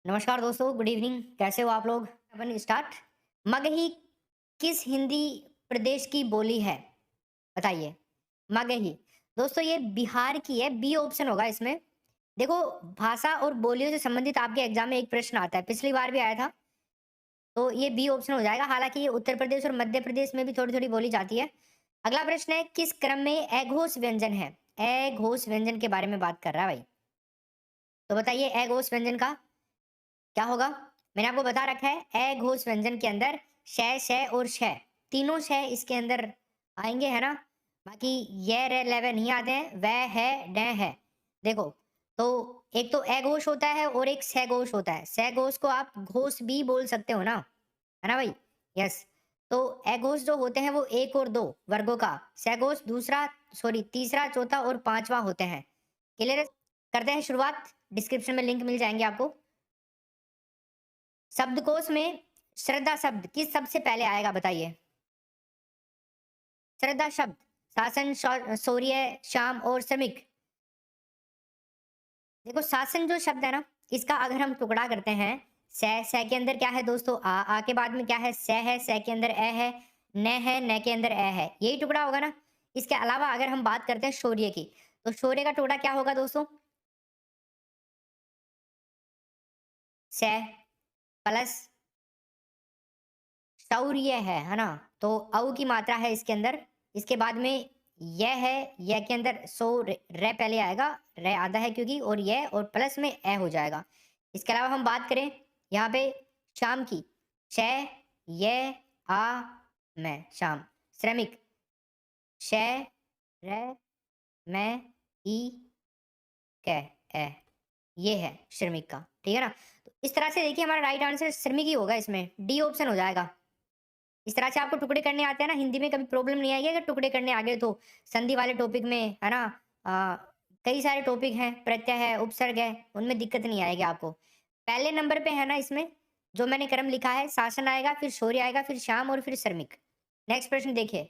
नमस्कार दोस्तों, good evening. कैसे हो आप लोग? अपन स्टार्ट। मगही किस हिंदी प्रदेश की बोली है? बताइए। मगही। दोस्तों ये बिहार की है, बी ऑप्शन होगा इसमें। देखो, भाषा और बोलियों से संबंधित आपके एग्जाम में एक प्रश्न आता है, पिछली बार भी आया था। तो ये बी ऑप्शन हो जाएगा। हालांकि ये उत्तर प्रदेश और मध्य प्रदेश में भी थोड़ी थोड़ी बोली जाती है। अगला प्रश्न है, किस क्रम में अघोष व्यंजन है? अघोष व्यंजन के बारे में बात कर रहा है भाई। तो बताइए अघोष व्यंजन का क्या होगा? मैंने आपको बता रखा है अघोष व्यंजन के अंदर श और श, तीनों श इसके अंदर आएंगे, है ना। बाकी ये रे लेवे नहीं आते हैं, वह है ड है। देखो, तो एक तो अघोष होता है और एक सघोष होता है। सघोष को आप घोष भी बोल सकते हो ना, है ना भाई। यस। तो अघोष जो होते हैं वो एक और दो वर्गों का, सघोष दूसरा, सॉरी तीसरा, चौथा और पांचवा होते हैं। क्लियर? करते हैं शुरुआत। डिस्क्रिप्शन में लिंक मिल जाएंगे आपको। शब्दकोश में श्रद्धा शब्द किस सबसे पहले आएगा? बताइए। श्रद्धा शब्द शासन, शौर्य, शाम और श्रमिक। देखो, शासन जो शब्द है ना, इसका अगर हम टुकड़ा करते हैं, स के अंदर क्या है दोस्तों? आ के बाद में क्या है? स के अंदर ए है, न के अंदर ए है, यही टुकड़ा होगा ना। इसके अलावा अगर हम बात करते हैं शौर्य की, तो शौर्य का टुकड़ा क्या होगा दोस्तों? स प्लस शौर्य है ना। तो औ की मात्रा है इसके अंदर। इसके बाद में यह है, यह के अंदर सो रे पहले आएगा, रे आधा है क्योंकि, और यह और प्लस में ए हो जाएगा। इसके अलावा हम बात करें यहाँ पे शाम की, श ये आ मैं शाम। श्रमिक श रे मैं ई कै ए, ये है श्रमिक का। ठीक है ना। तो इस तरह से देखिए, हमारा राइट आंसर श्रमिक ही होगा, इसमें डी ऑप्शन हो जाएगा। इस तरह से आपको टुकड़े करने आते हैं ना, हिंदी में कभी प्रॉब्लम नहीं आएगी अगर टुकड़े करने आ गए तो। संधि वाले टॉपिक में, है ना। आ, कई सारे टॉपिक हैं, प्रत्यय है, उपसर्ग है, उनमें दिक्कत नहीं आएगी आपको। पहले नंबर पे है ना इसमें, जो मैंने क्रम लिखा है, शासन आएगा, फिर शौर्य आएगा, फिर शाम और फिर श्रमिक। नेक्स्ट प्रश्न देखिए।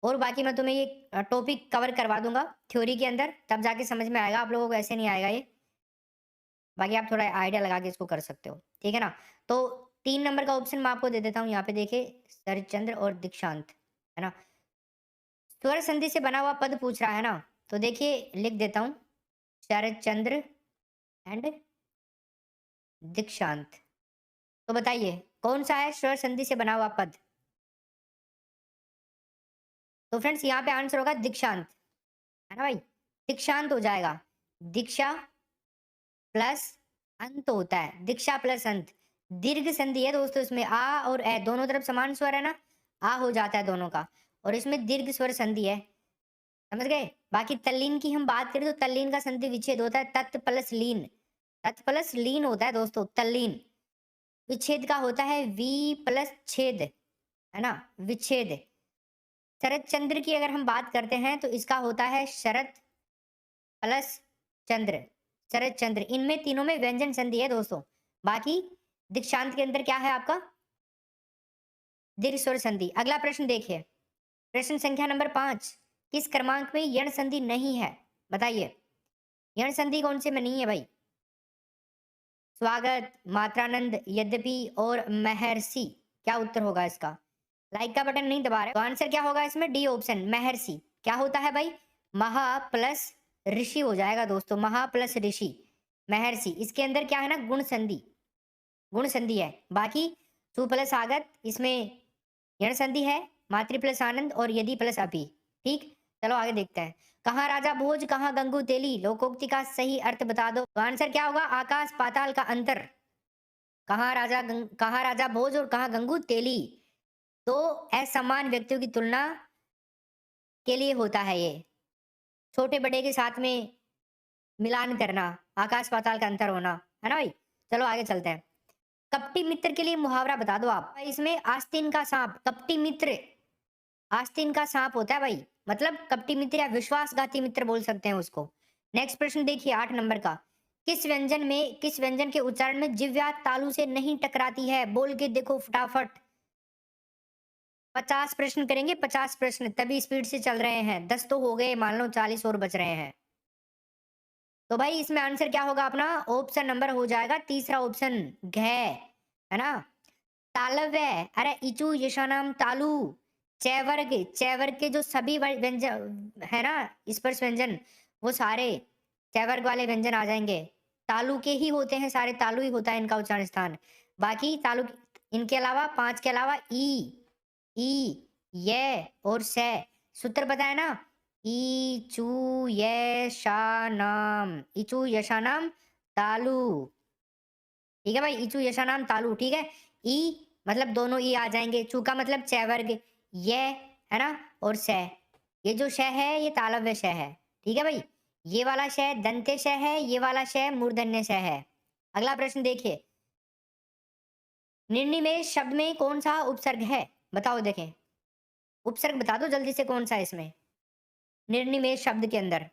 और बाकी मैं तुम्हें ये टॉपिक कवर करवा दूंगा थ्योरी के अंदर, तब जाके समझ में आएगा आप लोगों को, ऐसे नहीं आएगा ये। बाकी आप थोड़ा आइडिया लगा के इसको कर सकते हो, ठीक है ना। तो 3 नंबर का ऑप्शन मैं आपको दे देता हूँ यहाँ पे, देखिए शरतचंद्र और दीक्षांत, है ना। स्वर संधि से बना हुआ पद पूछ रहा है ना, तो देखिए लिख देता हूँ, शरतचंद्र एंड दीक्षांत। तो बताइए कौन सा है स्वर संधि से बना हुआ पद? तो फ्रेंड्स यहाँ पे आंसर होगा दीक्षांत, है ना भाई। दीक्षांत हो जाएगा। दीक्षा प्लस अंत होता है, दीक्षा प्लस अंत। दीर्घ संधि है दोस्तों इसमें, आ और ए दोनों तरफ समान स्वर है ना, आ हो जाता है दोनों का। और इसमें दीर्घ स्वर संधि है, समझ गए। बाकी तल्लीन की हम बात करें तो तल्लीन का संधि विच्छेद होता है, तत् प्लस लीन। तत् प्लस लीन होता है दोस्तों तल्लीन। विच्छेद का होता है वी प्लस छेद, है ना, विच्छेद। शरत चंद्र की अगर हम बात करते हैं तो इसका होता है शरत प्लस चंद्र, शरत चंद्र। इनमें तीनों में व्यंजन संधि है दोस्तों। बाकी दीक्षांत के अंदर क्या है आपका? दीर्घ स्वर संधि। अगला प्रश्न देखिए, प्रश्न संख्या नंबर 5। किस क्रमांक में यण संधि नहीं है? बताइए। यण संधि कौन से में नहीं है भाई? स्वागत, मात्रानंद, यद्यपि और महर्षि। क्या उत्तर होगा इसका? लाइक का बटन नहीं दबा रहे तो आंसर क्या होगा इसमें? डी ऑप्शन महर्षि। क्या होता है भाई? महा प्लस ऋषि हो जाएगा दोस्तों, महा प्लस ऋषि, महर्षि। इसके अंदर क्या है ना, गुण संधि, गुण संधि है। बाकी सु प्लस आगत, इसमें यण संधि है, मातृ प्लस आनंद और यदि प्लस अभी। ठीक। चलो आगे देखते हैं। कहाँ राजा भोज, कहाँ गंगू तेली, लोकोक्ति का सही अर्थ बता दो। तो आंसर क्या होगा? आकाश पाताल का अंतर। कहाँ राजा भोज और कहाँ गंगू तेली, तो असमान व्यक्तियों की तुलना के लिए होता है ये। छोटे बड़े के साथ में मिलान करना, आकाश पाताल का अंतर होना, है ना भाई। चलो आगे चलते हैं। कपटी मित्र के लिए मुहावरा बता दो आप। इसमें आस्तीन का सांप, कपटी मित्र आस्तीन का सांप होता है भाई, मतलब कपटी मित्र या विश्वासघाती मित्र बोल सकते हैं उसको। नेक्स्ट प्रश्न देखिए 8 नंबर का। किस व्यंजन के उच्चारण में जिह्वा तालू से नहीं टकराती है? बोल के देखो फटाफट। 50 प्रश्न करेंगे, 50 प्रश्न, तभी स्पीड से चल रहे हैं। 10 तो हो गए, मान लो 40 और बच रहे हैं। तो भाई इसमें आंसर क्या होगा अपना? ऑप्शन नंबर हो जाएगा तीसरा ऑप्शन, घ, है ना? तालव्य, अरे इचु यशानाम तालु, चैवर्ग, चैवर्ग के जो सभी व्यंजन है ना, स्पर्श व्यंजन, वो सारे चैवर्ग वाले व्यंजन आ जाएंगे। तालु के ही होते हैं सारे, तालु ही होता है इनका उच्चारण स्थान। बाकी तालु, इनके अलावा पांच के अलावा ई, ये और से, सूत्र बताया ना, इचु यशानाम, इचु यशानाम तालु। ठीक है भाई, इचु यशानाम तालु, ठीक है। ई मतलब दोनों ई आ जाएंगे, चू का मतलब चैवर्ग, ये है ना, और श, ये जो श है ये तालव्य श है। ठीक है भाई, ये वाला श दंत्य श है, ये वाला श मूर्धन्य श है। अगला प्रश्न देखिए, निर्निमेष शब्द में कौन सा उपसर्ग है? बताओ, देखें उपसर्ग बता दो जल्दी से, कौन सा है इसमें निर्निमेष शब्द के अंदर?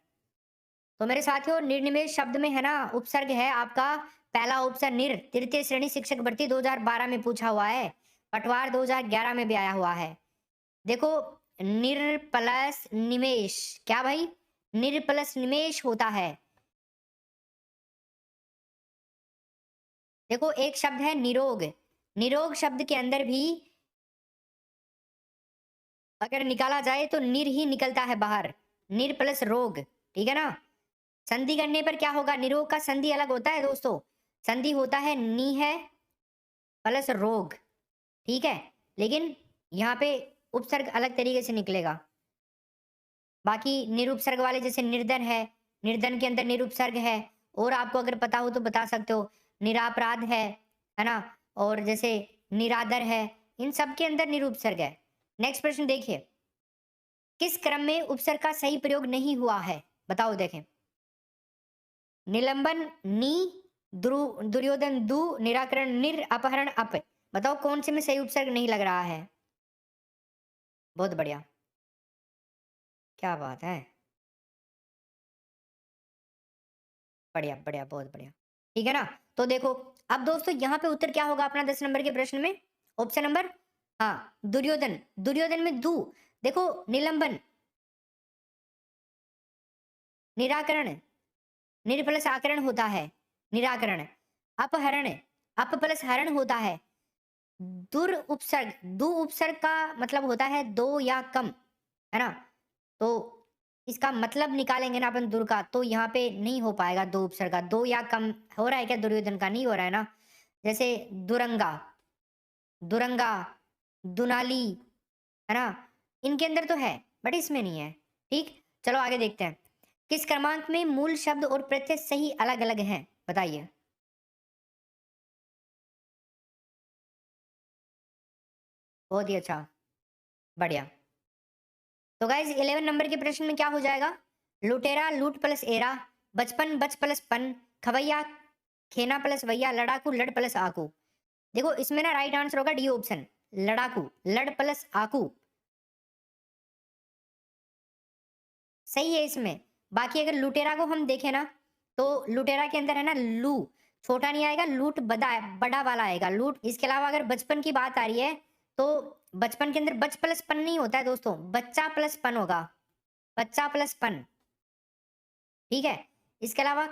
तो मेरे साथियों, निर्निमेष शब्द में है ना उपसर्ग है आपका पहला ऑप्शन निर, तृतीय श्रेणी शिक्षक भर्ती 2012 में पूछा हुआ है, पटवार 2011 में भी आया हुआ है। देखो, निर प्लस निमेष, क्या भाई? निर प्लस निमेष होता है। देखो एक शब्द है निरोग, निरोग शब्द के अंदर भी अगर निकाला जाए तो निर ही निकलता है बाहर, निर प्लस रोग, ठीक है ना? संधि करने पर क्या होगा? निरोग का संधि अलग होता है दोस्तों, संधि होता है नी है प्लस रोग, ठीक है, लेकिन यहाँ पे उपसर्ग अलग तरीके से निकलेगा। बाकी निरुपसर्ग वाले जैसे निर्धन है, निर्धन के अंदर निरुपसर्ग है, और आपको अगर पता हो तो बता सकते हो, निरापराध है ना, और जैसे निरादर है, इन सब के अंदर निरुपसर्ग है। नेक्स्ट प्रश्न देखिए, किस क्रम में उपसर्ग का सही प्रयोग नहीं हुआ है? बताओ, देखें निलंबन नी, दुर्योधन दु, निराकरण निर, अपहरण अप। बताओ कौन से में सही उपसर्ग नहीं लग रहा है? बहुत बढ़िया, क्या बात है, बढ़िया बढ़िया, बहुत बढ़िया, ठीक है ना? तो देखो, अब दोस्तों यहाँ पे उत्तर क्या होगा अपना 10 नंबर के प्रश्न में? ऑप्शन नंबर, हाँ दुर्योधन, दुर्योधन में दु। देखो निलंबन, निराकरण, निर प्लस आकरण होता है, निराकरण, अपहरण, अप प्लस हरण होता है, दुर उपसर्ग, दु उपसर्ग का मतलब होता है दो या कम, है ना? तो इसका मतलब निकालेंगे ना अपन दुर का, तो यहाँ पे नहीं हो पाएगा दो उपसर्ग का, दो या कम हो रहा है क्या दुर्योधन का? नहीं हो रहा है ना। जैसे दुरंगा, दुरंगा, दुनाली, है ना, इनके अंदर तो है बट इसमें नहीं है। ठीक, चलो आगे देखते हैं, किस क्रमांक में मूल शब्द और प्रत्यय सही अलग अलग हैं? बताइए। बहुत ही अच्छा, बढ़िया। तो गाइज 11 नंबर के प्रश्न में क्या हो जाएगा? लुटेरा लूट प्लस एरा, बचपन बच प्लस पन, खवैया खेना प्लस वैया, लड़ाकू लड़ प्लस आकू। देखो इसमें ना राइट आंसर होगा डी ऑप्शन, लड़ाकू, लड़ प्लस आकू, सही है इसमें। बाकी अगर लुटेरा को हम देखें ना, तो लुटेरा के अंदर है ना लू, छोटा नहीं आएगा, लूट बड़ा बड़ा वाला आएगा लूट। इसके अलावा अगर बचपन की बात आ रही है, तो बचपन के अंदर बच प्लस पन नहीं होता है दोस्तों, बच्चा प्लस पन होगा, बच्चा प्लस पन, ठीक है। इसके अलावा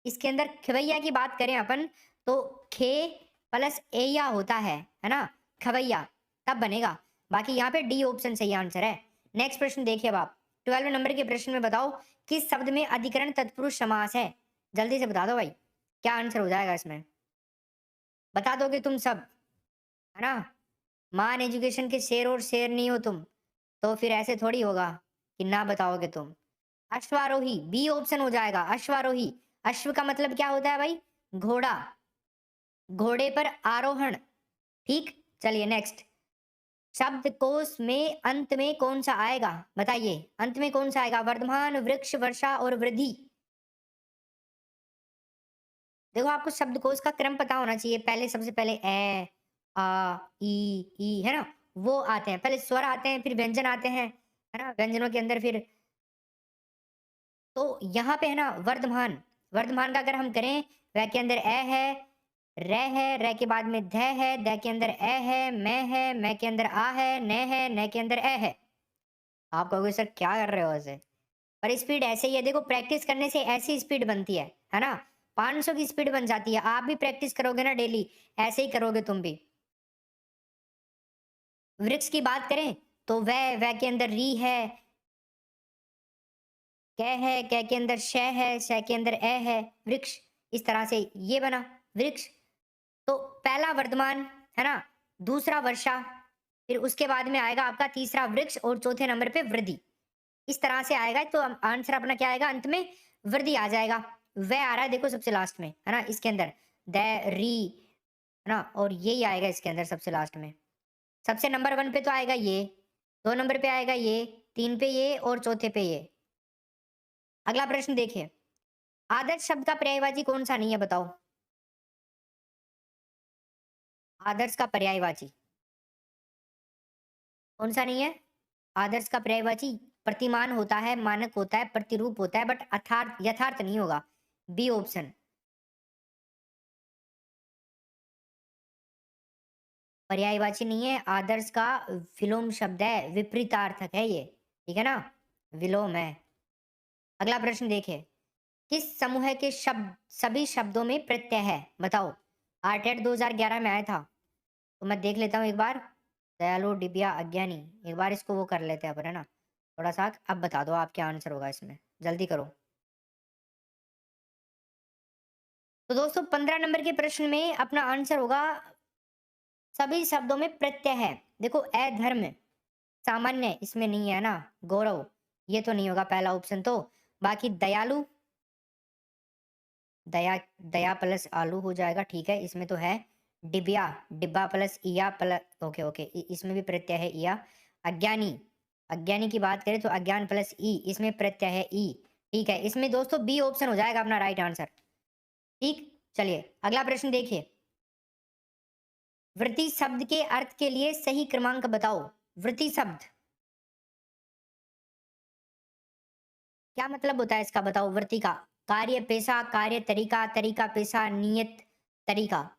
इसके अंदर खवैया की बात करें अपन, तो खे प्लस एया होता है ना, खवैया, तब बनेगा। बाकी यहाँ पे डी ऑप्शन सही आंसर है। नेक्स्ट प्रश्न देखिए अब आप, 12 नंबर के प्रश्न में बताओ किस शब्द में अधिकरण तत्पुरुष समास है? जल्दी से बता दो भाई, क्या आंसर हो जाएगा इसमें? बता दोगे तुम सब, है ना? मान एजुकेशन के शेर और शेर नहीं हो तुम, तो फिर ऐसे थोड़ी होगा कि ना बताओगे तुम। अश्वारोही, बी ऑप्शन हो जाएगा, अश्वारोही। अश्व का मतलब क्या होता है भाई? घोड़ा, घोड़े पर आरोहण, ठीक। चलिए नेक्स्ट, शब्दकोश में अंत में कौन सा आएगा? बताइए, अंत में कौन सा आएगा? वर्धमान, वृक्ष, वर्षा और वृद्धि। देखो आपको शब्दकोश का क्रम पता होना चाहिए, पहले सबसे पहले ए, आ, ई है ना, वो आते हैं, पहले स्वर आते हैं, फिर व्यंजन आते हैं, है ना, व्यंजनों के अंदर फिर, तो यहाँ पे है ना वर्धमान, वर्धमान का अगर हम करें, वह के अंदर है, रे के बाद में ध है, द के अंदर है, मैं के अंदर आ है, न के अंदर है। आप कहोगे सर क्या कर रहे हो ऐसे? पर स्पीड ऐसे ही है, देखो प्रैक्टिस करने से ऐसी स्पीड बनती है ना? 500 की स्पीड बन जाती है। आप भी प्रैक्टिस करोगे ना डेली, ऐसे ही करोगे तुम भी। वृक्ष की बात करें तो वह के अंदर री है, कै के अंदर शै के अंदर है, वृक्ष। इस तरह से ये बना वृक्ष। तो पहला वर्तमान, है ना? दूसरा वर्षा, फिर उसके बाद में आएगा आपका तीसरा वृक्ष और चौथे नंबर पे वृद्धि। इस तरह से आएगा तो आंसर अपना क्या आएगा अंत में? वृद्धि आ जाएगा। वह आ रहा है देखो सबसे लास्ट में, है ना? इसके अंदर द री, है ना? और यही आएगा इसके अंदर सबसे लास्ट में। सबसे नंबर 1 पे तो आएगा ये, 2 नंबर पे आएगा ये, 3 पे ये और चौथे पे ये। अगला प्रश्न देखिए, आदर्श शब्द का पर्यायवाची कौन सा नहीं है बताओ? आदर्श का पर्यायवाची कौन सा नहीं है? आदर्श का पर्यायवाची प्रतिमान होता है, मानक होता है, प्रतिरूप होता है, बट यथार्थ नहीं होगा। B option. पर्यायवाची नहीं है, आदर्श का विलोम शब्द है, विपरीतार्थक है ये। ठीक है ना? विलोम है। अगला प्रश्न देखिए, किस समूह के शब्द सभी शब्दों में प्रत्यय है बताओ? आरटेट 2011 में आया था, तो मैं देख लेता हूँ एक बार। दयालु, डिबिया, अज्ञानी, एक बार इसको वो कर लेते हैं अपन, है ना? थोड़ा सा अब बता दो आप क्या आंसर होगा इसमें, जल्दी करो। तो दोस्तों 15 नंबर के प्रश्न में अपना आंसर होगा सभी शब्दों में प्रत्यय है। देखो अधर्म, सामान्य इसमें नहीं है ना, गौरव ये तो नहीं होगा पहला ऑप्शन तो। बाकी दयालु, दया, दया प्लस आलू हो जाएगा, ठीक है इसमें तो है। डिबिया, डिब्बा प्लस इया प्लस, ओके ओके, इसमें भी प्रत्यय है इया। अज्ञानी, अज्ञानी की बात करें तो अज्ञान प्लस ई, इसमें प्रत्यय है ई। ठीक है, इसमें दोस्तों बी ऑप्शन हो जाएगा अपना राइट आंसर। ठीक, चलिए अगला प्रश्न देखिए, वृत्ति शब्द के अर्थ के लिए सही क्रमांक बताओ। वृत्ति शब्द क्या मतलब होता है इसका बताओ? वृत्ति का कार्य, पेशा, कार्य, तरीका, तरीका, पेशा, नियत, तरीका।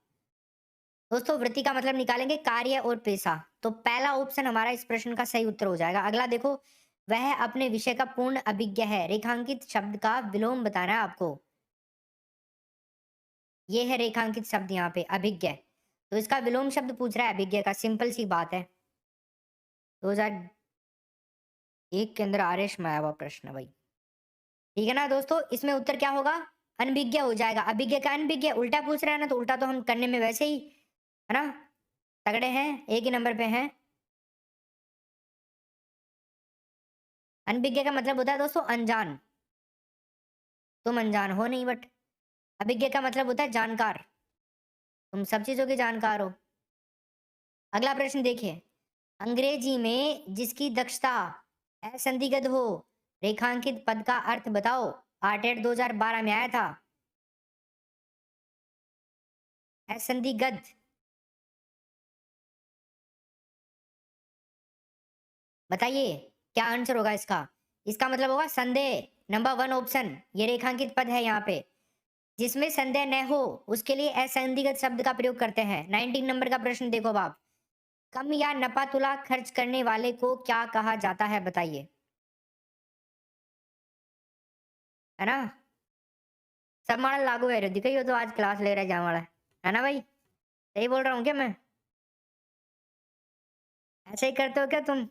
दोस्तों वृत्ति का मतलब निकालेंगे कार्य और पेशा, तो पहला ऑप्शन हमारा इस प्रश्न का सही उत्तर हो जाएगा। अगला देखो, वह अपने विषय का पूर्ण अभिज्ञ है, रेखांकित शब्द का विलोम बताना है आपको। ये है रेखांकित शब्द यहाँ पे अभिज्ञ, तो इसका विलोम शब्द पूछ रहा है अभिज्ञ का, सिंपल सी बात है। 2001 के अंदर आर्यश में आया हुआ प्रश्न है भाई। ठीक है ना दोस्तों, इसमें उत्तर क्या होगा? अनभिज्ञ हो जाएगा। अभिज्ञ का अनभिज्ञ, उल्टा पूछ रहा है ना, तो उल्टा तो हम करने में वैसे ही, है ना, तगड़े हैं, एक ही नंबर पे हैं। अनभिज्ञ का मतलब होता है दोस्तों अनजान, तुम अनजान हो नहीं, बट अभिज्ञ का मतलब होता है जानकार, तुम सब चीजों के जानकार हो। अगला प्रश्न देखिए, अंग्रेजी में जिसकी दक्षता असंदिग्ध हो, रेखांकित पद का अर्थ बताओ। आर्टेट 2012 में आया था। असंदिग्ध, बताइए क्या आंसर होगा इसका? इसका मतलब होगा संदेह, नंबर 1 ऑप्शन, ये रेखांकित पद है यहाँ पे। जिसमें संदेह न हो उसके लिए असंदिग्ध शब्द का प्रयोग करते हैं। 19 नंबर का प्रश्न देखो अब आप, कम या नपा तुला खर्च करने वाले को क्या कहा जाता है बताइए, है ना? सब मॉडल लागू है, दिखाई हो तो आज क्लास ले रहा जाने वाला है ना भाई? सही बोल रहा हूँ क्या मैं? ऐसे ही करते हो क्या तुम?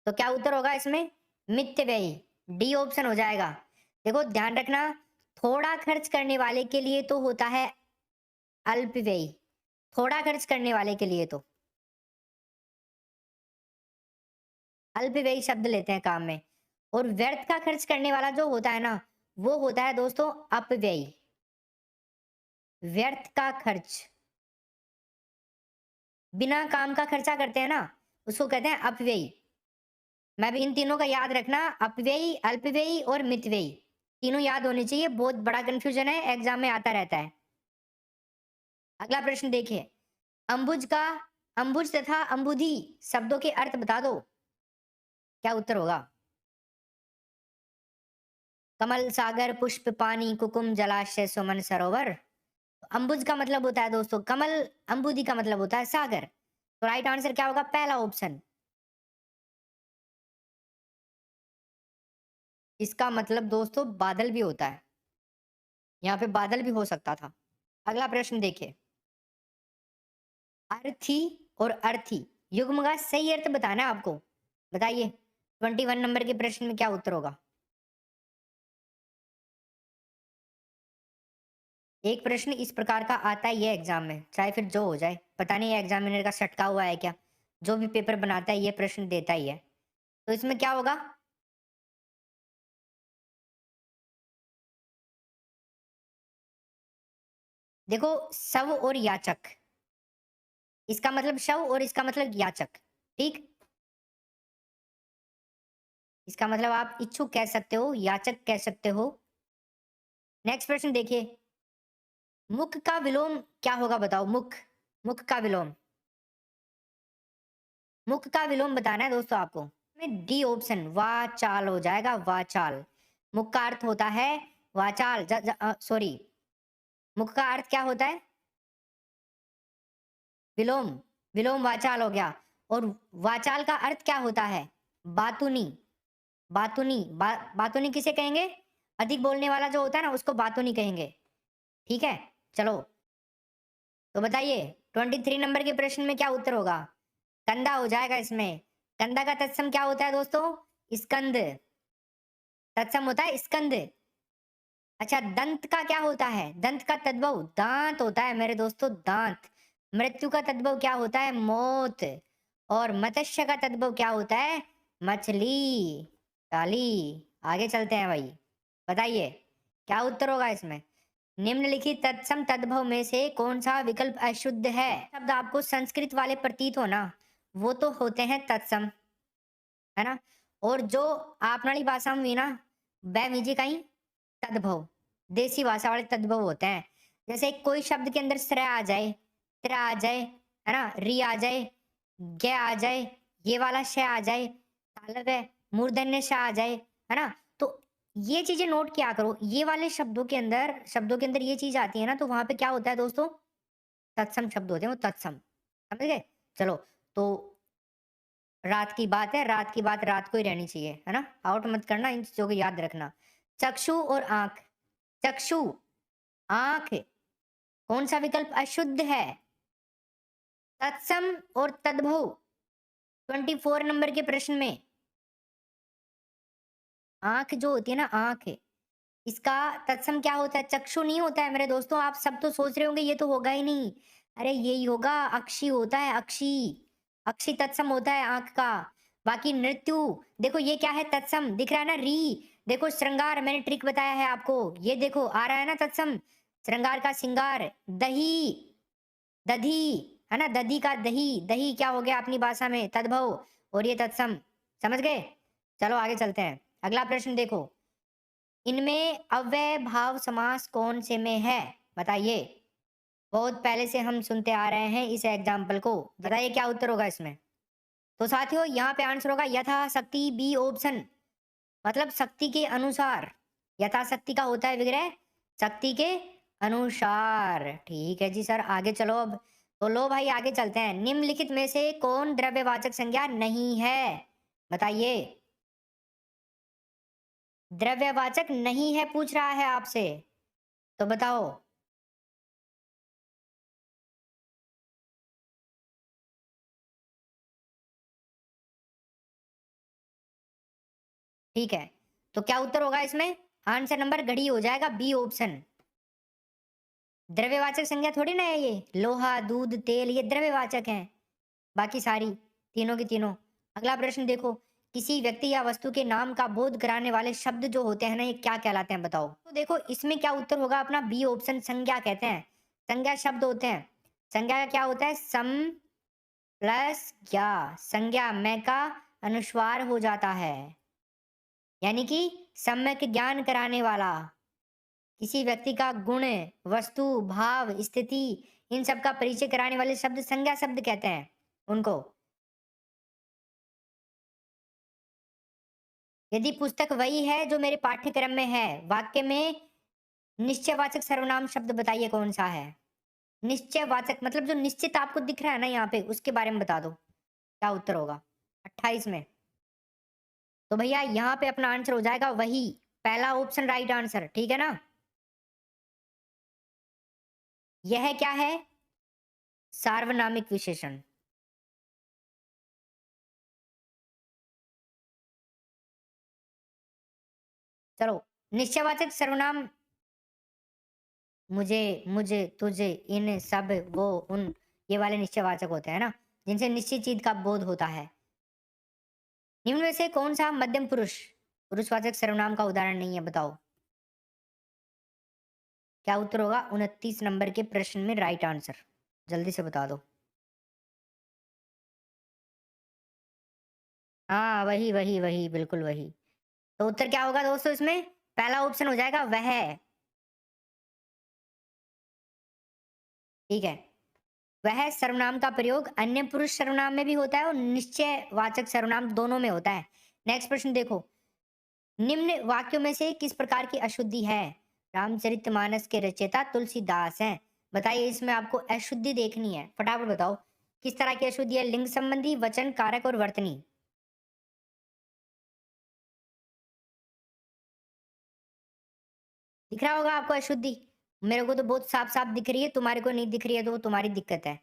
तो क्या उत्तर होगा इसमें? मित्य व्ययी, डी ऑप्शन हो जाएगा। देखो ध्यान रखना, थोड़ा खर्च करने वाले के लिए तो होता है अल्प व्ययी, थोड़ा खर्च करने वाले के लिए तो अल्प व्ययी शब्द लेते हैं काम में। और व्यर्थ का खर्च करने वाला जो होता है ना, वो होता है दोस्तों अपव्ययी। व्यर्थ का खर्च, बिना काम का खर्चा करते हैं ना, उसको कहते हैं अपव्ययी। मैं भी इन तीनों का याद रखना, अपव्ययी, अल्पव्ययी और मितव्ययी, तीनों याद होने चाहिए, बहुत बड़ा कंफ्यूजन है, एग्जाम में आता रहता है। अगला प्रश्न देखिए, अंबुज का, अंबुज तथा अंबुधि शब्दों के अर्थ बता दो, क्या उत्तर होगा? कमल, सागर, पुष्प, पानी, कुकुम, जलाशय, सुमन, सरोवर। अंबुज का मतलब होता है दोस्तों कमल, अंबुधि का मतलब होता है सागर। तो राइट आंसर क्या होगा? पहला ऑप्शन। इसका मतलब दोस्तों बादल भी होता है। यहाँ पे बादल भी हो सकता था। अगला प्रश्न देखिए। अर्थी और अर्थी युग्म का सही अर्थ बताना है आपको। बताइए 21 नंबर के प्रश्न में क्या उत्तर होगा? एक प्रश्न इस प्रकार का आता है ये एग्जाम में, चाहे फिर जो हो जाए, पता नहीं ये एग्जामिनर का सटका हुआ है क्या। जो भी पेपर बनाता है ये प्रश्न देता ही है। तो इसमें क्या होगा? देखो, शव और याचक, इसका मतलब शव और इसका मतलब याचक। ठीक, इसका मतलब आप इच्छुक कह सकते हो, याचक कह सकते हो। नेक्स्ट प्रश्न देखिए। मुख का विलोम क्या होगा बताओ? मुख, मुख का विलोम, मुख का विलोम बताना है दोस्तों आपको। में डी ऑप्शन वाचाल हो जाएगा, वाचाल। मुख का अर्थ होता है वाचाल, सॉरी, मुख का अर्थ क्या होता है? विलोम, विलोम वाचाल हो गया। और वाचाल का अर्थ क्या होता है? बातुनी, बातुनी, बातुनी किसे कहेंगे? अधिक बोलने वाला जो होता है ना उसको बातुनी कहेंगे। ठीक है, चलो। तो बताइए 23 नंबर के प्रश्न में क्या उत्तर होगा? कंधा हो जाएगा इसमें। कंधा का तत्सम क्या होता है दोस्तों? स्कंद। तत्सम होता है स्कंद। अच्छा, दंत का क्या होता है? दंत का तद्भव दांत होता है मेरे दोस्तों, दांत। मृत्यु का तद्भव क्या होता है? मौत। और मत्स्य का तद्भव क्या होता है? मछली, ताली। आगे चलते हैं भाई, बताइए क्या उत्तर होगा इसमें? निम्नलिखित तत्सम तद्भव में से कौन सा विकल्प अशुद्ध है? शब्द आपको संस्कृत वाले प्रतीत हो ना, वो तो होते हैं तत्सम, है ना। और जो आपनाली भाषा में हुई ना, वह मीजी का ही तद्भव, देसी भाषा वाले तद्भव होते हैं। जैसे कोई शब्द के अंदर श्रेय आ जाए, त्र आ जाए, है ना, री आ जाए, ग आ जाए, ये वाला श आ जाए, तालव्य मूर्धन्य श आ जाए, है ना। तो ये चीजें नोट किया करो। ये वाले शब्दों के अंदर ये चीज आती है ना, तो वहां पे क्या होता है दोस्तों? तत्सम शब्द होते हैं, वो तत्सम। समझ गए? चलो, तो रात की बात है, रात की बात रात को ही रहनी चाहिए, है ना। आउट मत करना, इन चीजों को याद रखना। चक्षु और आंख, चक्षु, आंख, कौन सा विकल्प अशुद्ध है? तत्सम और तद्भव। 24 नंबर के प्रश्न में आंख जो होती है ना, आंख, इसका तत्सम क्या होता है? चक्षु नहीं होता है मेरे दोस्तों। आप सब तो सोच रहे होंगे ये तो होगा ही नहीं। अरे यही होगा, अक्षी होता है, अक्षी। अक्षी तत्सम होता है आंख का। बाकी मृत्यु, देखो ये क्या है? तत्सम दिख रहा है ना, री। देखो श्रृंगार, मैंने ट्रिक बताया है आपको, ये देखो आ रहा है ना तत्सम। श्रृंगार का सिंगार, दही, दधी, है ना, दधी का दही, दही क्या हो गया अपनी भाषा में? तद्भव। और ये तत्सम। समझ गए? चलो आगे चलते हैं। अगला प्रश्न देखो। इनमें अव्यय भाव समास कौन से में है? बताइए। बहुत पहले से हम सुनते आ रहे हैं इस एग्जाम्पल को, बताइए क्या उत्तर होगा इसमें? तो साथियों यहाँ पे आंसर होगा यथाशक्ति, बी ऑप्शन। मतलब शक्ति के अनुसार। यथाशक्ति का होता है विग्रह, शक्ति के अनुसार। ठीक है जी सर, आगे चलो अब। तो लो भाई आगे चलते हैं। निम्नलिखित में से कौन द्रव्यवाचक संज्ञा नहीं है? बताइए। द्रव्यवाचक नहीं है पूछ रहा है आपसे, तो बताओ। ठीक है, तो क्या उत्तर होगा इसमें? आंसर नंबर घड़ी हो जाएगा, बी ऑप्शन। द्रव्यवाचक संज्ञा थोड़ी ना है ये। लोहा, दूध, तेल ये द्रव्यवाचक हैं। बाकी सारी तीनों की तीनों। अगला प्रश्न देखो। किसी व्यक्ति या वस्तु के नाम का बोध कराने वाले शब्द जो होते हैं ना, ये क्या कहलाते हैं बताओ? तो देखो इसमें क्या उत्तर होगा अपना? बी ऑप्शन, संज्ञा कहते हैं। संज्ञा शब्द होते हैं। संज्ञा का क्या होता है? सम प्लस ज्ञा। संज्ञा में का अनुस्वार हो जाता है, यानी कि सम्यक ज्ञान कराने वाला। किसी व्यक्ति का गुण, वस्तु, भाव, स्थिति, इन सब का परिचय कराने वाले शब्द संज्ञा शब्द कहते हैं उनको। यदि पुस्तक वही है जो मेरे पाठ्यक्रम में है, वाक्य में निश्चयवाचक सर्वनाम शब्द बताइए कौन सा है? निश्चयवाचक मतलब जो निश्चित आपको दिख रहा है ना यहाँ पे, उसके बारे में बता दो। क्या उत्तर होगा? 28 में। तो भैया यहाँ पे अपना आंसर हो जाएगा वही, पहला ऑप्शन राइट आंसर, ठीक है ना? यह क्या है? सार्वनामिक विशेषण। चलो, निश्चयवाचक सर्वनाम मुझे, मुझे, तुझे, इन, सब, वो, उन, ये वाले निश्चयवाचक होते हैं ना, जिनसे निश्चित चीज का बोध होता है। निम्न में से कौन सा मध्यम पुरुष पुरुषवाचक सर्वनाम का उदाहरण नहीं है? बताओ। क्या उत्तर होगा 29 नंबर के प्रश्न में राइट आंसर? जल्दी से बता दो। हाँ, वही वही वही, बिल्कुल वही। तो उत्तर क्या होगा दोस्तों इसमें? पहला ऑप्शन हो जाएगा वह। ठीक है। वह सर्वनाम का प्रयोग अन्य पुरुष सर्वनाम में भी होता है और निश्चयवाचक सर्वनाम दोनों में होता है। नेक्स्ट प्रश्न देखो। निम्न वाक्यों में से किस प्रकार की अशुद्धि है? रामचरितमानस के रचयिता तुलसीदास हैं। बताइए, इसमें आपको अशुद्धि देखनी है, फटाफट बताओ। किस तरह की अशुद्धि है? लिंग संबंधी, वचन, कारक और वर्तनी। दिख रहा होगा आपको अशुद्धि? मेरे को तो बहुत साफ साफ दिख रही है, तुम्हारे को नहीं दिख रही है तो वो तुम्हारी दिक्कत है।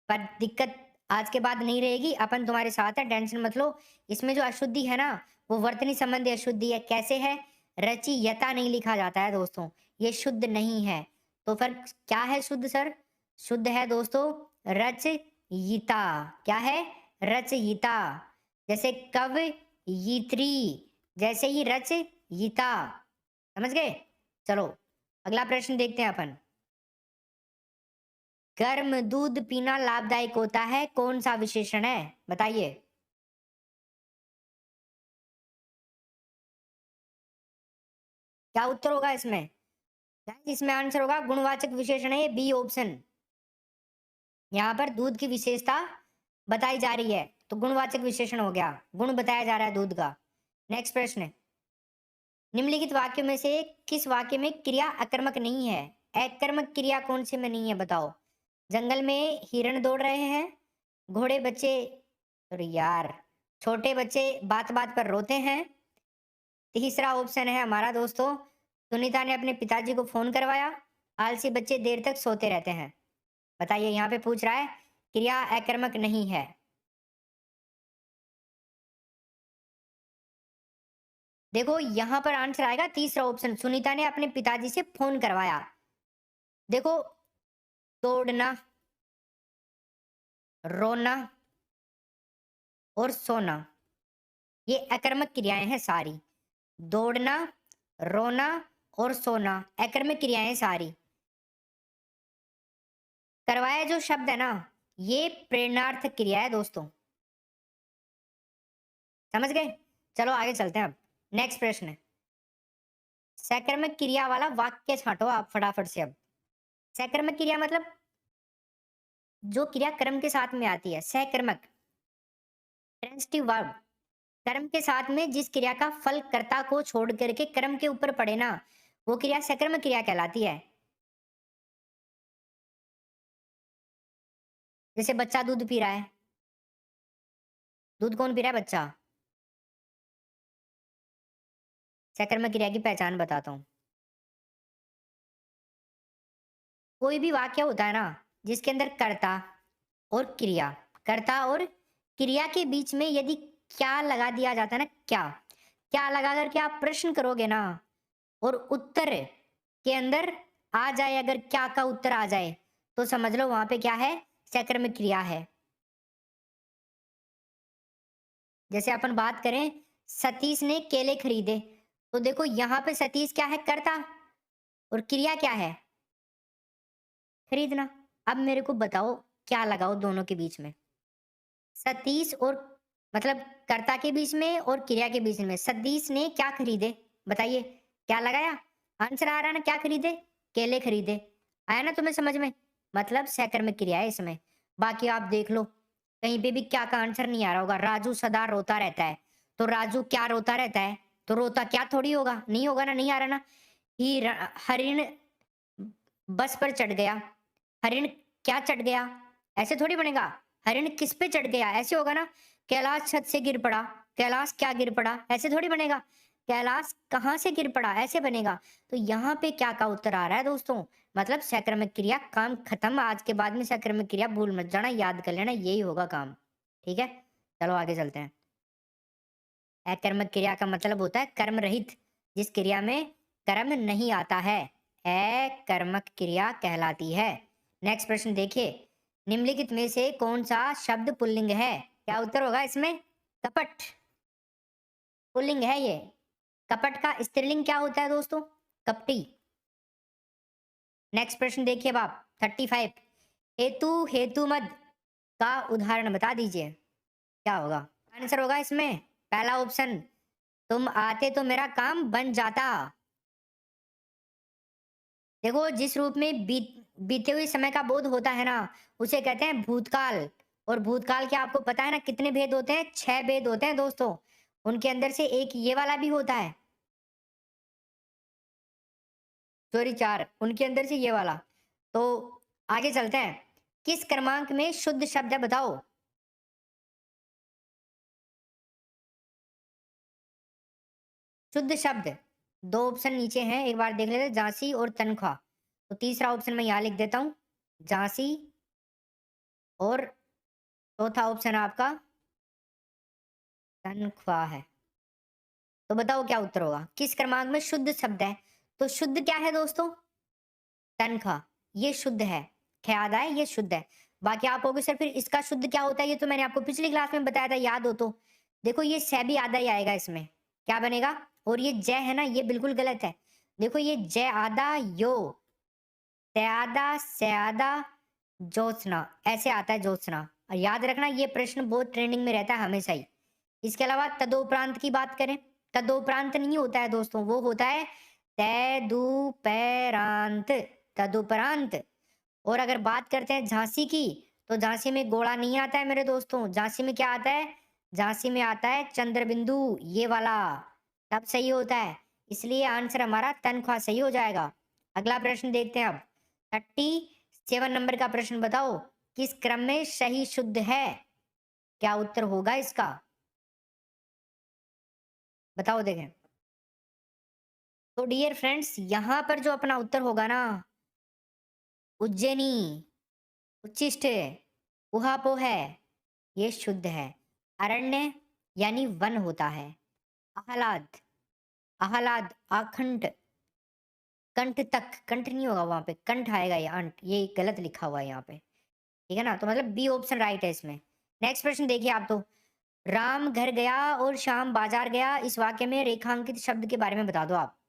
पर दिक्कत आज के बाद नहीं रहेगी, अपन तुम्हारे साथ है, टेंशन मत लो। इसमें जो अशुद्धि है ना, वो वर्तनी संबंधी अशुद्धि है। कैसे है? रचियता नहीं लिखा जाता है दोस्तों, ये शुद्ध नहीं है। तो फिर क्या है शुद्ध सर? शुद्ध है दोस्तों रचयिता। क्या है? रचयिता। जैसे कवयित्री, जैसे ही रचयिता। समझ गए? चलो, अगला प्रश्न देखते हैं अपन। गर्म दूध पीना लाभदायक होता है, कौन सा विशेषण है? बताइए। क्या उत्तर होगा इसमें? Guys, इसमें आंसर होगा गुणवाचक विशेषण है, बी ऑप्शन। यहाँ पर दूध की विशेषता बताई जा रही है, तो गुणवाचक विशेषण हो गया, गुण बताया जा रहा है दूध का। नेक्स्ट प्रश्न। निम्नलिखित वाक्यों में से किस वाक्य में क्रिया अकर्मक नहीं है? अकर्मक क्रिया कौन से में नहीं है? बताओ। जंगल में हिरण दौड़ रहे हैं, घोड़े बच्चे, अरे यार, छोटे बच्चे बात बात पर रोते हैं। तीसरा ऑप्शन है हमारा दोस्तों, सुनीता ने अपने पिताजी को फोन करवाया, आलसी बच्चे देर तक सोते रहते हैं। बताइए, यहाँ पे पूछ रहा है क्रिया अकर्मक नहीं है। देखो यहाँ पर आंसर आएगा तीसरा ऑप्शन, सुनीता ने अपने पिताजी से फोन करवाया। देखो, दौड़ना, रोना और सोना, ये अकर्मक क्रियाएं हैं सारी। दौड़ना, रोना और सोना अकर्मक क्रियाएं हैं सारी। करवाया जो शब्द है ना, ये प्रेरणार्थ क्रिया है दोस्तों। समझ गए? चलो आगे चलते हैं अब। नेक्स्ट प्रश्न है, सकर्मक क्रिया वाला वाक्य छांटो आप फटाफट से अब। सकर्मक क्रिया मतलब जो क्रिया कर्म के साथ में आती है, सकर्मक, ट्रांजिटिव वर्ब। कर्म के साथ में जिस क्रिया का फल कर्ता को छोड़ करके कर्म के ऊपर पड़े ना, वो क्रिया सकर्मक क्रिया कहलाती है। जैसे बच्चा दूध पी रहा है, दूध कौन पी रहा है? बच्चा। सकर्मक क्रिया की पहचान बताता हूँ। कोई भी वाक्य होता है ना, जिसके अंदर कर्ता और क्रिया, कर्ता और क्रिया के बीच में यदि क्या लगा दिया जाता है ना, क्या क्या लगा करके आप प्रश्न करोगे ना, और उत्तर के अंदर आ जाए, अगर क्या का उत्तर आ जाए, तो समझ लो वहां पे क्या है? सकर्मक क्रिया है। जैसे अपन बात करें, सतीश ने केले खरीदे, तो देखो यहाँ पे सतीश क्या है? कर्ता, और क्रिया क्या है? खरीदना। अब मेरे को बताओ, क्या लगाओ दोनों के बीच में? सतीश और, मतलब कर्ता के बीच में और क्रिया के बीच में, सतीश ने क्या खरीदे? बताइए, क्या लगाया? आंसर आ रहा है ना, क्या खरीदे? केले खरीदे। आया ना तुम्हें समझ में? मतलब सकर्मक क्रिया है इसमें। बाकी आप देख लो, कहीं पे भी क्या का आंसर नहीं आ रहा होगा। राजू सदा रोता रहता है, तो राजू क्या रोता रहता है? तो रोता क्या थोड़ी होगा, नहीं होगा ना, नहीं आ रहा ना। ही हरिण बस पर चढ़ गया, हरिण क्या चढ़ गया, ऐसे थोड़ी बनेगा। हरिण किस पे चढ़ गया, ऐसे होगा ना। कैलाश छत से गिर पड़ा, कैलाश क्या गिर पड़ा, ऐसे थोड़ी बनेगा। कैलाश कहाँ से गिर पड़ा, ऐसे बनेगा। तो यहाँ पे क्या का उत्तर आ रहा है दोस्तों, मतलब सकर्मक क्रिया, काम खत्म। आज के बाद में सकर्मक क्रिया भूल मत जाना, याद कर लेना, यही होगा काम। ठीक है, चलो आगे चलते हैं। अकर्मक क्रिया का मतलब होता है कर्म रहित, जिस क्रिया में कर्म नहीं आता है, अकर्मक क्रिया कहलाती है। नेक्स्ट प्रश्न देखिए, निम्नलिखित में से कौन सा शब्द पुल्लिंग है, क्या उत्तर होगा इसमें। कपट पुल्लिंग है ये। कपट का स्त्रीलिंग क्या होता है दोस्तों, कपटी। नेक्स्ट प्रश्न देखिए अब आप 35, हेतु हेतु मद का उदाहरण बता दीजिए, क्या होगा। आंसर होगा इसमें पहला ऑप्शन, तुम आते तो मेरा काम बन जाता। देखो, जिस रूप में बीते हुए समय का बोध होता है ना, उसे कहते हैं भूतकाल। और भूतकाल के आपको पता है ना कितने भेद होते हैं, 6 भेद होते हैं दोस्तों। उनके अंदर से एक ये वाला भी होता है, सॉरी 4, उनके अंदर से ये वाला। तो आगे चलते हैं, किस क्रमांक में शुद्ध शब्द है बताओ। शुद्ध शब्द, दो ऑप्शन नीचे हैं, एक बार देख लेते हैं, झांसी और तनख्वाह। तो तीसरा ऑप्शन मैं यहाँ लिख देता हूँ, झांसी। और चौथा ऑप्शन आपका तनख्वाह है। तो बताओ क्या उत्तर होगा, किस क्रमांक में शुद्ध शब्द है। तो शुद्ध क्या है दोस्तों, तनख्वाह, ये शुद्ध है। ख्याल आए, ये शुद्ध है। बाकी आप कहोगे सर फिर इसका शुद्ध क्या होता है, ये तो मैंने आपको पिछली क्लास में बताया था, याद हो तो। देखो ये से भी आधा ही आएगा इसमें, क्या बनेगा। और ये जय है ना, ये बिल्कुल गलत है। देखो ये जय आधा यो, त्यादा स्यादा ज्योत्सना, ऐसे आता है ज्योत्सना। और याद रखना ये प्रश्न बहुत ट्रेंडिंग में रहता है हमेशा ही। इसके अलावा तदोपरांत की बात करें, तदोपरांत नहीं होता है दोस्तों, वो होता है तदुपरांत, तदुपरांत। और अगर बात करते हैं झांसी की, तो झांसी में गोला नहीं आता है मेरे दोस्तों, झांसी में क्या आता है, झांसी में आता है चंद्रबिंदु, ये वाला, तब सही होता है। इसलिए आंसर हमारा तनख्वाह सही हो जाएगा। अगला प्रश्न देखते हैं अब, 37 नंबर का प्रश्न बताओ, किस क्रम में सही शुद्ध है, क्या उत्तर होगा इसका, बताओ देखें। तो डियर फ्रेंड्स, यहां पर जो अपना उत्तर होगा ना, उज्जैनी, उच्चिष्ट, उहापोह है, ये शुद्ध है। अरण्य यानी वन होता है। आह्लाद, आह्लाद आखंड, कंठ तक, कंठ नहीं होगा वहां पे, कंठ आएगा, ये अंट, ये गलत लिखा हुआ है यहाँ पे। ठीक है ना, तो मतलब बी ऑप्शन राइट है इसमें। नेक्स्ट प्रश्न देखिए आप तो, राम घर गया और श्याम बाजार गया, इस वाक्य में रेखांकित शब्द के बारे में बता दो आप।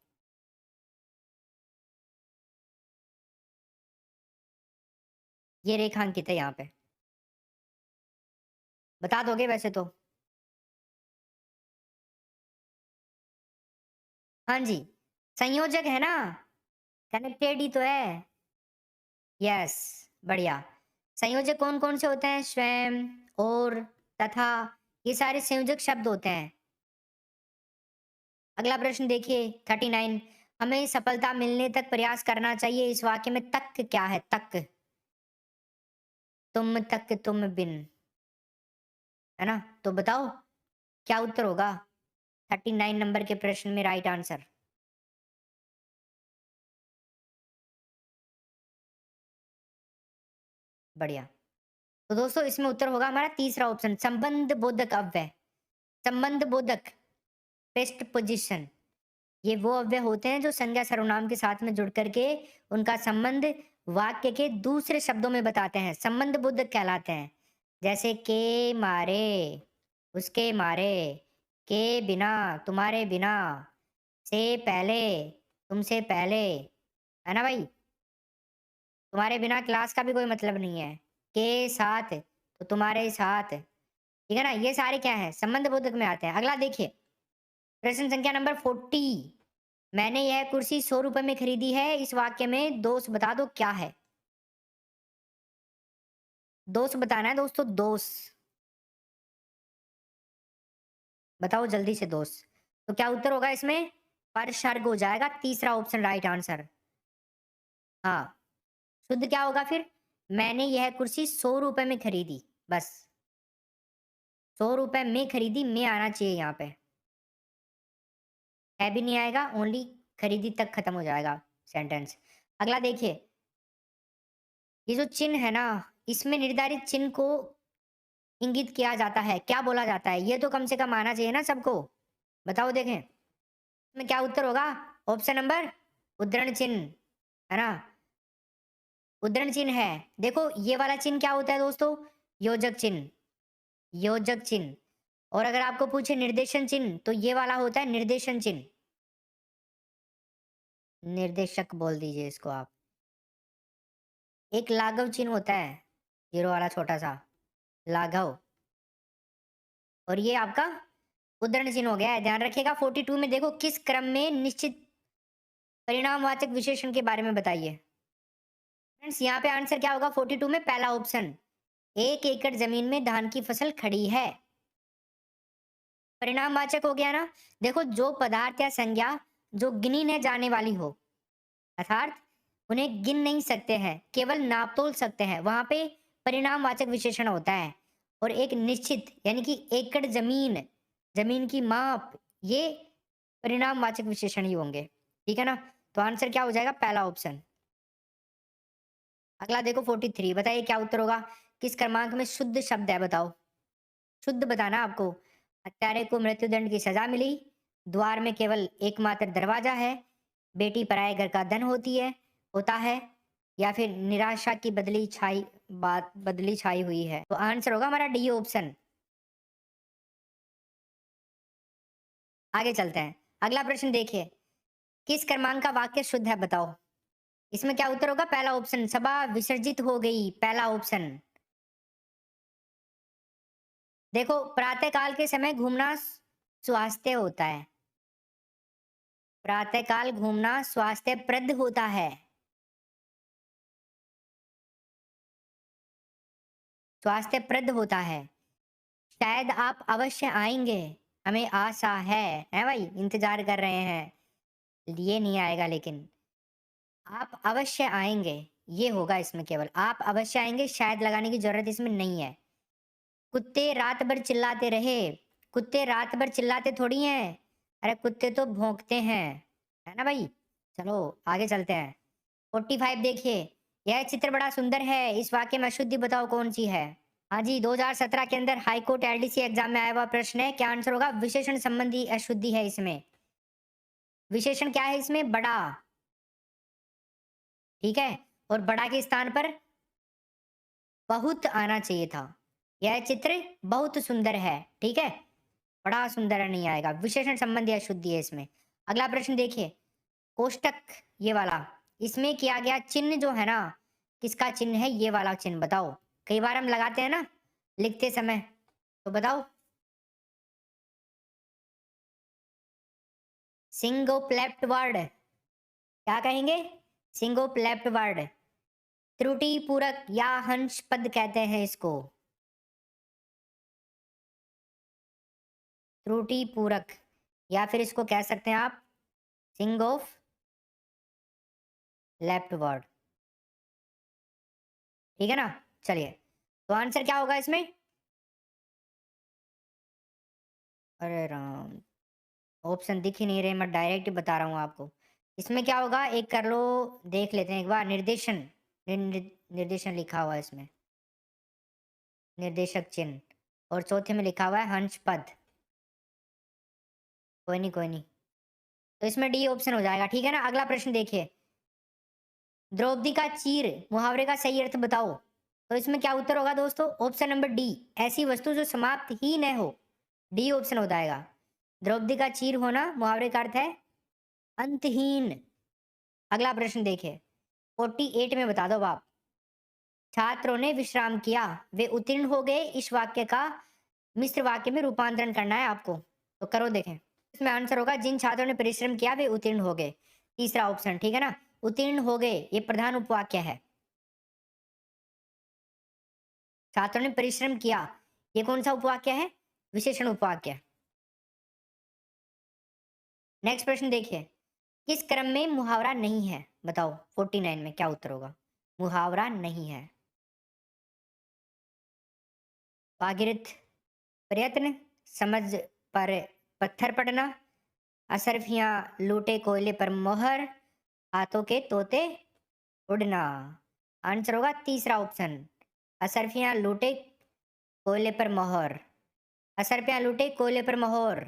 ये रेखांकित है यहाँ पे, बता दोगे वैसे तो। हाँ जी, संयोजक है ना, कनेक्टेड ही तो है। यस, बढ़िया। संयोजक कौन कौन से होते हैं, स्वयं, और, तथा, ये सारे संयोजक शब्द होते हैं। अगला प्रश्न देखिए 39, हमें सफलता मिलने तक प्रयास करना चाहिए, इस वाक्य में तक क्या है, तक, तुम तक तुम बिन, है ना। तो बताओ क्या उत्तर होगा 39 नंबर के प्रश्न में, राइट आंसर। बढ़िया। तो दोस्तों इसमें उत्तर होगा हमारा तीसरा ऑप्शन, संबंध बोधक अव्यय। संबंध बोधक, बेस्ट पोजीशन, ये वो अव्यय होते हैं जो संज्ञा सर्वनाम के साथ में जुड़ करके उनका संबंध वाक्य के दूसरे शब्दों में बताते हैं, संबंध बोधक कहलाते हैं। जैसे के मारे, उसके मारे, के बिना, तुम्हारे बिना, से पहले, तुमसे पहले, है ना भाई। तुम्हारे बिना क्लास का भी कोई मतलब नहीं है, के साथ तो तुम्हारे साथ, ठीक है ना। ये सारे क्या है, संबंध बोधक में आते हैं। अगला देखिए, प्रश्न संख्या नंबर 40, मैंने यह कुर्सी 100 रुपए में खरीदी है, इस वाक्य में दोष बता दो क्या है। दोष बताना है दोस्तों, दोष बताओ जल्दी से, दोष। तो क्या उत्तर होगा इसमें, परसर्ग हो जाएगा, तीसरा ऑप्शन राइट आंसर। हाँ, शुद्ध क्या होगा फिर, मैंने यह कुर्सी 100 रुपए में खरीदी। बस 100 रुपए में खरीदी, में आना चाहिए यहाँ पे। है भी नहीं आएगा, ओनली खरीदी तक खत्म हो जाएगा सेंटेंस। अगला देखिए, ये जो चिन्ह है ना, इसमें निर्धारित चिन्ह को इंगित किया जाता है, क्या बोला जाता है? ये तो कम से कम आना चाहिए ना सबको। बताओ देखें, इसमें क्या उत्तर होगा? ऑप्शन नंबर उद्धरण चिन्ह, है ना? उद्धरण चिन्ह है। देखो ये वाला चिन्ह क्या होता है दोस्तों? योजक चिन्ह, योजक चिन्ह। और अगर आपको पूछे निर्देशन चिन्ह, तो ये वाला होता है निर्देशन चिन्ह। निर्देशक बोल दीजिए इसको आप। एक लाघव चिन्ह होता है, जीरो वाला छोटा सा, लाघव। और ये आपका उद्धरण चिन्ह हो गया है। ध्यान रखिएगा 42 में देखो, किस क्रम में निश्चित परिणामवाचक विशेषण के बारे में बताइए। फ्रेंड्स यहाँ पे आंसर क्या होगा 42 में? पहला ऑप्शन, 1 एकड़ जमीन में धान की फसल खड़ी है। परिणामवाचक हो गया ना। देखो जो पदार्थ या संज्ञा जो गिनी न जाने वाली हो, अर्थात उन्हें गिन नहीं सकते हैं, केवल नाप तोल सकते हैं, वहां पे परिणामवाचक विशेषण होता है। और एक निश्चित यानी कि एकड़ जमीन, जमीन की माप, ये परिणामवाचक विशेषण ही होंगे। ठीक है ना? तो आंसर क्या हो जाएगा? पहला ऑप्शन। अगला देखो 43, बताइए क्या उत्तर होगा? किस क्रमांक में शुद्ध शब्द है? बताओ, शुद्ध बताना आपको। हत्यारे को मृत्युदंड की सजा मिली, द्वार में केवल एकमात्र दरवाजा है, बेटी पराये घर का धन होती है, होता है, या फिर निराशा की बदली छाई हुई है। तो आंसर होगा हमारा डी ऑप्शन। आगे चलते हैं, अगला प्रश्न देखिए, किस क्रमांक का वाक्य शुद्ध है? बताओ। इसमें क्या उत्तर होगा? पहला ऑप्शन, सभा विसर्जित हो गई, पहला ऑप्शन। देखो प्रातः काल के समय घूमना स्वास्थ्य होता है, प्रातः काल घूमना स्वास्थ्यप्रद होता है, स्वास्थ्यप्रद होता है। शायद आप अवश्य आएंगे, हमें आशा है भाई, इंतजार कर रहे हैं, ये नहीं आएगा लेकिन। आप अवश्य आएंगे, ये होगा इसमें, केवल आप अवश्य आएंगे, शायद लगाने की जरूरत इसमें नहीं है। कुत्ते रात भर चिल्लाते रहे, कुत्ते रात भर चिल्लाते थोड़ी हैं, अरे कुत्ते तो भौंकते हैं, है ना भाई? चलो आगे चलते हैं। 45 देखिए, यह चित्र बड़ा सुंदर है, इस वाक्य में अशुद्धि बताओ कौन सी है? हाँ जी, 2017 के अंदर हाईकोर्ट एलडीसी एग्जाम में आया हुआ प्रश्न है। क्या आंसर होगा? विशेषण संबंधी अशुद्धि है इसमें। विशेषण क्या है इसमें? बड़ा। ठीक है, और बड़ा के स्थान पर बहुत आना चाहिए था। यह चित्र बहुत सुंदर है, ठीक है, बड़ा सुंदर नहीं आएगा, विशेषण संबंधी अशुद्धि है इसमें। अगला प्रश्न देखिए, कोष्टक ये वाला, इसमें किया गया चिन्ह जो है ना, किसका चिन्ह है? ये वाला चिन्ह बताओ। कई बार हम लगाते हैं ना लिखते समय, तो बताओ। सिंगोप लेफ्ट वर्ड, क्या कहेंगे? सिंगोप लेफ्ट वर्ड, त्रुटि पूरक या हंस पद कहते हैं इसको, त्रुटि पूरक, या फिर इसको कह सकते हैं आप सिंग ऑफ लेफ्ट वर्ड। ठीक है ना? चलिए, तो आंसर क्या होगा इसमें? अरे राम, ऑप्शन दिख ही नहीं रहे, मैं डायरेक्ट ही बता रहा हूँ आपको। इसमें क्या होगा, एक कर लो, देख लेते हैं एक बार। निर्देशन, निर्देशन लिखा हुआ है इसमें, निर्देशक चिन्ह, और चौथे में लिखा हुआ है हंस पद। कोई नहीं कोई नहीं, तो इसमें डी ऑप्शन हो जाएगा। ठीक है ना? अगला प्रश्न देखिए, द्रौपदी का चीर मुहावरे का सही अर्थ बताओ। तो इसमें क्या उत्तर होगा दोस्तों? ऑप्शन नंबर डी, ऐसी वस्तु जो समाप्त ही न हो, डी ऑप्शन हो जाएगा। द्रौपदी का चीर होना मुहावरे का अर्थ है अंतहीन। अगला प्रश्न देखिए, 48 में बता दो आप। छात्रों ने विश्राम किया, वे उत्तीर्ण हो गए, इस वाक्य का मिश्र वाक्य में रूपांतरण करना है आपको, तो करो देखें। इसमें आंसर होगा जिन छात्रों ने परिश्रम किया वे उत्तीर्ण हो गए, तीसरा ऑप्शन। ठीक है ना? उत्तीर्ण हो गए ये प्रधान उपवाक्य है, छात्रों ने परिश्रम किया, ये कौन सा उपवाक्य है? विशेषण उपवाक्य। नेक्स्ट प्रश्न देखिए, किस क्रम में मुहावरा नहीं है? बताओ 49 में क्या उत्तर होगा? मुहावरा नहीं है, भागीरथ प्रयत्न, समझ पर पत्थर पड़ना, असरफियाँ लूटे कोयले पर मोहर, हाथों के तोते उड़ना। आंसर होगा तीसरा ऑप्शन, असरफियाँ लूटे कोयले पर मोहर। असरफियाँ लूटे कोयले पर मोहर।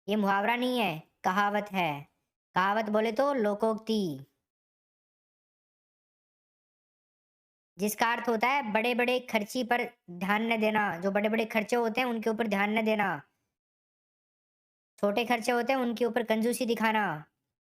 ये मुहावरा नहीं है, कहावत है। कहावत बोले तो लोकोक्ति, जिसका अर्थ होता है बड़े बड़े खर्ची पर ध्यान न देना। जो बड़े बड़े खर्चे होते हैं उनके ऊपर ध्यान न देना, छोटे खर्चे होते हैं उनके ऊपर कंजूसी दिखाना।